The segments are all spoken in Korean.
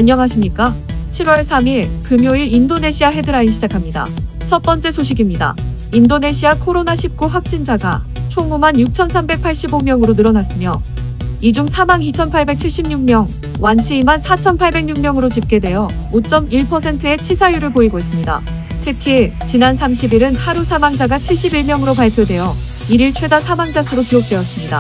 안녕하십니까? 7월 3일 금요일 인도네시아 헤드라인 시작합니다. 첫 번째 소식입니다. 인도네시아 코로나19 확진자가 총 56,385명으로 늘어났으며 이 중 사망 2,876명, 완치 24,806명으로 집계되어 5.1%의 치사율을 보이고 있습니다. 특히 지난 30일은 하루 사망자가 71명으로 발표되어 1일 최다 사망자 수로 기록되었습니다.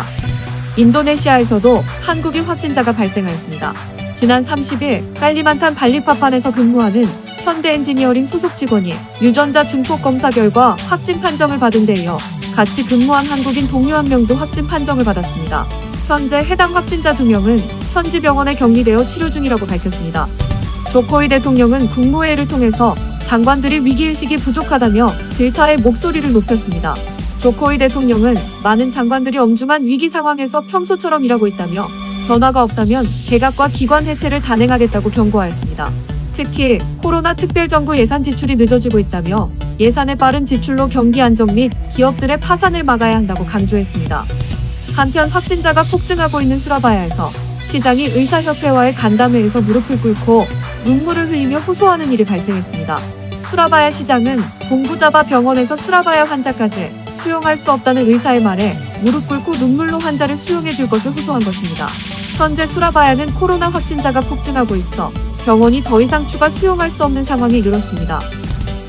인도네시아에서도 한국인 확진자가 발생하였습니다. 지난 30일 칼리만탄 발리파판에서 근무하는 현대엔지니어링 소속 직원이 유전자 증폭 검사 결과 확진 판정을 받은 데 이어 같이 근무한 한국인 동료 한 명도 확진 판정을 받았습니다. 현재 해당 확진자 2명은 현지 병원에 격리되어 치료 중이라고 밝혔습니다. 조코이 대통령은 국무회의를 통해서 장관들이 위기의식이 부족하다며 질타의 목소리를 높였습니다. 조코이 대통령은 많은 장관들이 엄중한 위기 상황에서 평소처럼 일하고 있다며 변화가 없다면 개각과 기관 해체를 단행하겠다고 경고하였습니다. 특히 코로나 특별정부 예산 지출이 늦어지고 있다며 예산의 빠른 지출로 경기 안정 및 기업들의 파산을 막아야 한다고 강조했습니다. 한편 확진자가 폭증하고 있는 수라바야에서 시장이 의사협회와의 간담회에서 무릎을 꿇고 눈물을 흘리며 호소하는 일이 발생했습니다. 수라바야 시장은 봉부자바 병원에서 수라바야 환자까지 수용할 수 없다는 의사의 말에 무릎 꿇고 눈물로 환자를 수용해 줄 것을 호소한 것입니다. 현재 수라바야는 코로나 확진자가 폭증하고 있어 병원이 더 이상 추가 수용할 수 없는 상황에 이르렀습니다.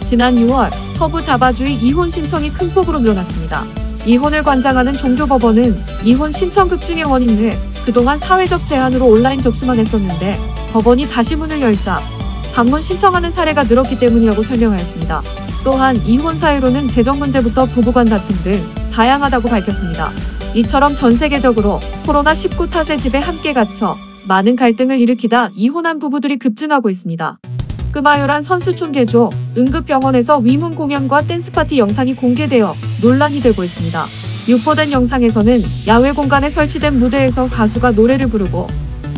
지난 6월 서부 자바주의 이혼 신청이 큰 폭으로 늘어났습니다. 이혼을 관장하는 종교법원은 이혼 신청 급증의 원인을 그동안 사회적 제한으로 온라인 접수만 했었는데 법원이 다시 문을 열자 방문 신청하는 사례가 늘었기 때문이라고 설명하였습니다. 또한 이혼 사유로는 재정 문제부터 부부간 다툼 등 다양하다고 밝혔습니다. 이처럼 전 세계적으로 코로나19 탓에 집에 함께 갇혀 많은 갈등을 일으키다 이혼한 부부들이 급증하고 있습니다. 끄마요란 선수촌 개조 응급병원에서 위문 공연과 댄스파티 영상이 공개되어 논란이 되고 있습니다. 유포된 영상에서는 야외 공간에 설치된 무대에서 가수가 노래를 부르고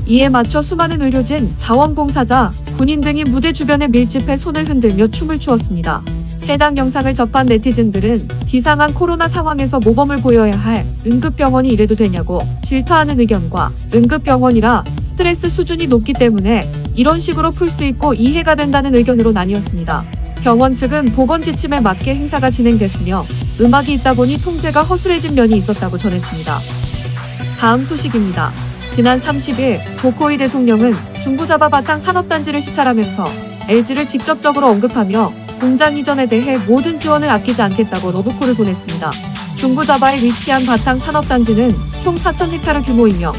이에 맞춰 수많은 의료진, 자원봉사자, 군인 등이 무대 주변에 밀집해 손을 흔들며 춤을 추었습니다. 해당 영상을 접한 네티즌들은 비상한 코로나 상황에서 모범을 보여야 할 응급병원이 이래도 되냐고 질타하는 의견과 응급병원이라 스트레스 수준이 높기 때문에 이런 식으로 풀 수 있고 이해가 된다는 의견으로 나뉘었습니다. 병원 측은 보건 지침에 맞게 행사가 진행됐으며 음악이 있다 보니 통제가 허술해진 면이 있었다고 전했습니다. 다음 소식입니다. 지난 30일 조코이 대통령은 중부자바 바탕 산업단지를 시찰하면서 LG를 직접적으로 언급하며 공장 이전에 대해 모든 지원을 아끼지 않겠다고 러브콜을 보냈습니다. 중부자바에 위치한 바탕 산업단지는 총 4,000헥타르 규모이며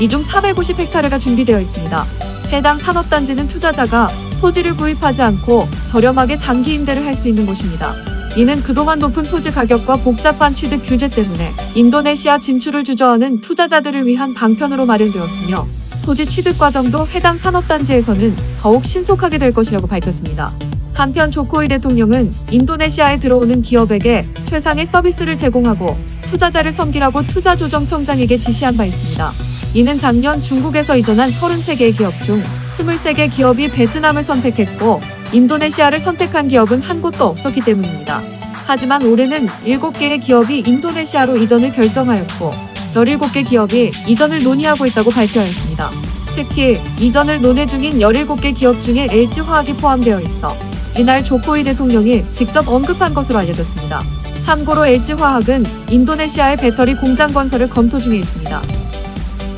이 중 450헥타르가 준비되어 있습니다. 해당 산업단지는 투자자가 토지를 구입하지 않고 저렴하게 장기 임대를 할 수 있는 곳입니다. 이는 그동안 높은 토지 가격과 복잡한 취득 규제 때문에 인도네시아 진출을 주저하는 투자자들을 위한 방편으로 마련되었으며 토지 취득 과정도 해당 산업단지에서는 더욱 신속하게 될 것이라고 밝혔습니다. 한편 조코이 대통령은 인도네시아에 들어오는 기업에게 최상의 서비스를 제공하고 투자자를 섬기라고 투자조정청장에게 지시한 바 있습니다. 이는 작년 중국에서 이전한 33개의 기업 중 23개 기업이 베트남을 선택했고 인도네시아를 선택한 기업은 한 곳도 없었기 때문입니다. 하지만 올해는 7개의 기업이 인도네시아로 이전을 결정하였고 17개 기업이 이전을 논의하고 있다고 발표하였습니다. 특히 이전을 논의 중인 17개 기업 중에 LG화학이 포함되어 있어 이날 조코이 대통령이 직접 언급한 것으로 알려졌습니다. 참고로 LG화학은 인도네시아의 배터리 공장 건설을 검토 중에 있습니다.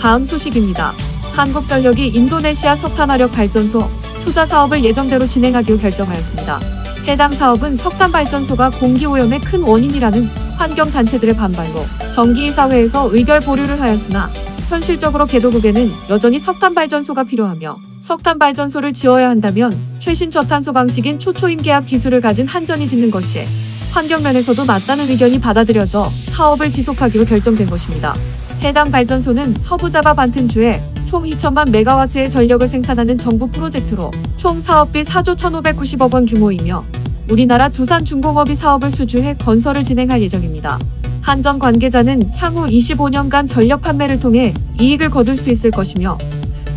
다음 소식입니다. 한국전력이 인도네시아 석탄화력 발전소 투자 사업을 예정대로 진행하기로 결정하였습니다. 해당 사업은 석탄 발전소가 공기오염의 큰 원인이라는 환경단체들의 반발로 전기이사회에서 의결 보류를 하였으나 현실적으로 개도국에는 여전히 석탄 발전소가 필요하며 석탄 발전소를 지어야 한다면 최신 저탄소 방식인 초초임 계약 기술을 가진 한전이 짓는 것이 환경 면에서도 맞다는 의견이 받아들여져 사업을 지속하기로 결정된 것입니다. 해당 발전소는 서부자바 반튼주에 총 2천만 메가와트의 전력을 생산하는 정부 프로젝트로 총 사업비 4조 1,590억 원 규모이며 우리나라 두산중공업이 사업을 수주해 건설을 진행할 예정입니다. 한전 관계자는 향후 25년간 전력 판매를 통해 이익을 거둘 수 있을 것이며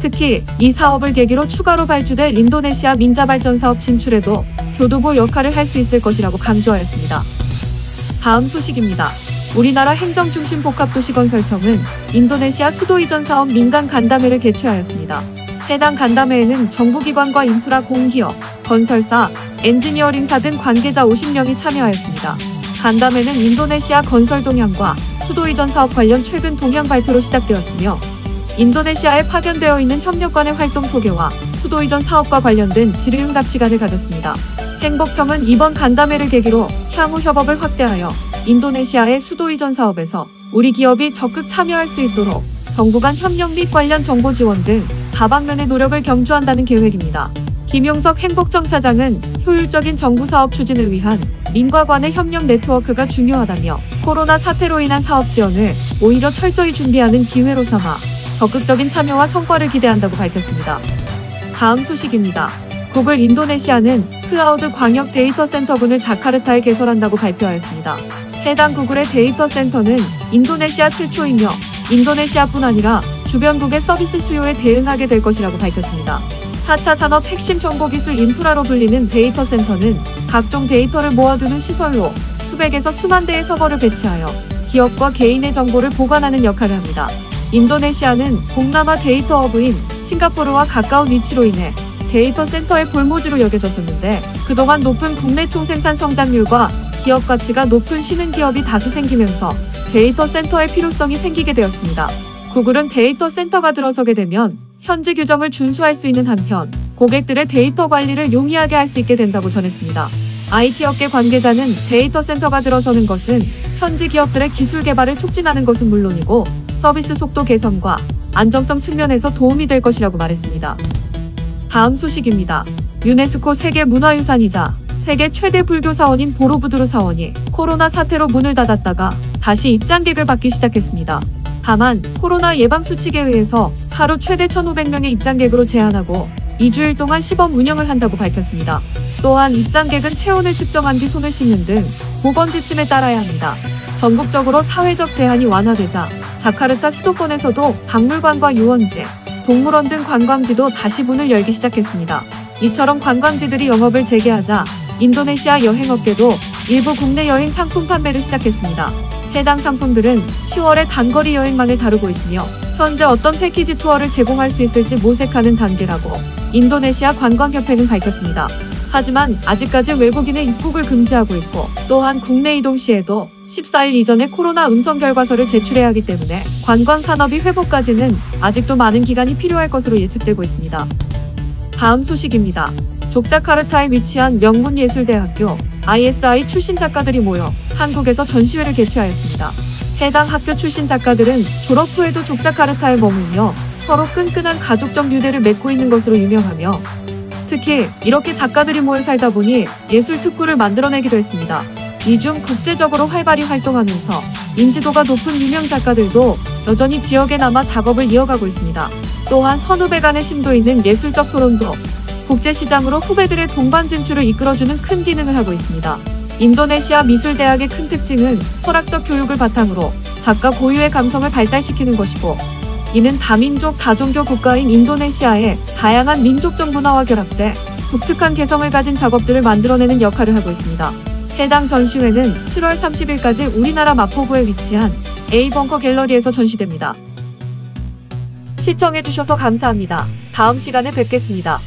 특히 이 사업을 계기로 추가로 발주될 인도네시아 민자발전 사업 진출에도 교두보 역할을 할 수 있을 것이라고 강조하였습니다. 다음 소식입니다. 우리나라 행정중심복합도시건설청은 인도네시아 수도 이전 사업 민간 간담회를 개최하였습니다. 해당 간담회에는 정부기관과 인프라 공기업, 건설사, 엔지니어링사 등 관계자 50명이 참여하였습니다. 간담회는 인도네시아 건설 동향과 수도 이전 사업 관련 최근 동향 발표로 시작되었으며 인도네시아에 파견되어 있는 협력 간의 활동 소개와 수도 이전 사업과 관련된 질의응답 시간을 가졌습니다. 행복청은 이번 간담회를 계기로 향후 협업을 확대하여 인도네시아의 수도 이전 사업에서 우리 기업이 적극 참여할 수 있도록 정부 간 협력 및 관련 정보 지원 등 다방면의 노력을 경주한다는 계획입니다. 김용석 행복청 차장은 효율적인 정부 사업 추진을 위한 민과 관의 협력 네트워크가 중요하다며 코로나 사태로 인한 사업 지원을 오히려 철저히 준비하는 기회로 삼아 적극적인 참여와 성과를 기대한다고 밝혔습니다. 다음 소식입니다. 구글 인도네시아는 클라우드 광역 데이터 센터군을 자카르타에 개설한다고 발표하였습니다. 해당 구글의 데이터 센터는 인도네시아 최초이며 인도네시아뿐 아니라 주변국의 서비스 수요에 대응하게 될 것이라고 밝혔습니다. 4차 산업 핵심 정보기술 인프라로 불리는 데이터 센터는 각종 데이터를 모아두는 시설로 수백에서 수만 대의 서버를 배치하여 기업과 개인의 정보를 보관하는 역할을 합니다. 인도네시아는 동남아 데이터 허브인 싱가포르와 가까운 위치로 인해 데이터 센터의 볼모지로 여겨졌었는데 그동안 높은 국내 총생산 성장률과 기업 가치가 높은 신흥기업이 다수 생기면서 데이터 센터의 필요성이 생기게 되었습니다. 구글은 데이터 센터가 들어서게 되면 현지 규정을 준수할 수 있는 한편 고객들의 데이터 관리를 용이하게 할 수 있게 된다고 전했습니다. IT 업계 관계자는 데이터 센터가 들어서는 것은 현지 기업들의 기술 개발을 촉진하는 것은 물론이고 서비스 속도 개선과 안정성 측면에서 도움이 될 것이라고 말했습니다. 다음 소식입니다. 유네스코 세계문화유산이자 세계 최대 불교 사원인 보로부두르 사원이 코로나 사태로 문을 닫았다가 다시 입장객을 받기 시작했습니다. 다만 코로나 예방수칙에 의해서 하루 최대 1,500명의 입장객으로 제한하고 2주일 동안 시범 운영을 한다고 밝혔습니다. 또한 입장객은 체온을 측정한 뒤 손을 씻는 등 보건 지침에 따라야 합니다. 전국적으로 사회적 제한이 완화되자 자카르타 수도권에서도 박물관과 유원지, 동물원 등 관광지도 다시 문을 열기 시작했습니다. 이처럼 관광지들이 영업을 재개하자 인도네시아 여행업계도 일부 국내 여행 상품 판매를 시작했습니다. 해당 상품들은 10월에 단거리 여행만을 다루고 있으며 현재 어떤 패키지 투어를 제공할 수 있을지 모색하는 단계라고 인도네시아 관광협회는 밝혔습니다. 하지만 아직까지 외국인의 입국을 금지하고 있고 또한 국내 이동 시에도 14일 이전에 코로나 음성 결과서를 제출해야 하기 때문에 관광산업이 회복까지는 아직도 많은 기간이 필요할 것으로 예측되고 있습니다. 다음 소식입니다. 족자카르타에 위치한 명문예술대학교 ISI 출신 작가들이 모여 한국에서 전시회를 개최하였습니다. 해당 학교 출신 작가들은 졸업 후에도 족자카르타에 머물며 서로 끈끈한 가족적 유대를 맺고 있는 것으로 유명하며 특히 이렇게 작가들이 모여 살다 보니 예술 특구를 만들어내기도 했습니다. 이 중 국제적으로 활발히 활동하면서 인지도가 높은 유명 작가들도 여전히 지역에 남아 작업을 이어가고 있습니다. 또한 선후배 간의 심도 있는 예술적 토론도 국제시장으로 후배들의 동반 진출을 이끌어주는 큰 기능을 하고 있습니다. 인도네시아 미술대학의 큰 특징은 철학적 교육을 바탕으로 작가 고유의 감성을 발달시키는 것이고 이는 다민족 다종교 국가인 인도네시아의 다양한 민족적 문화와 결합돼 독특한 개성을 가진 작업들을 만들어내는 역할을 하고 있습니다. 해당 전시회는 7월 30일까지 우리나라 마포구에 위치한 A벙커 갤러리에서 전시됩니다. 시청해주셔서 감사합니다. 다음 시간에 뵙겠습니다.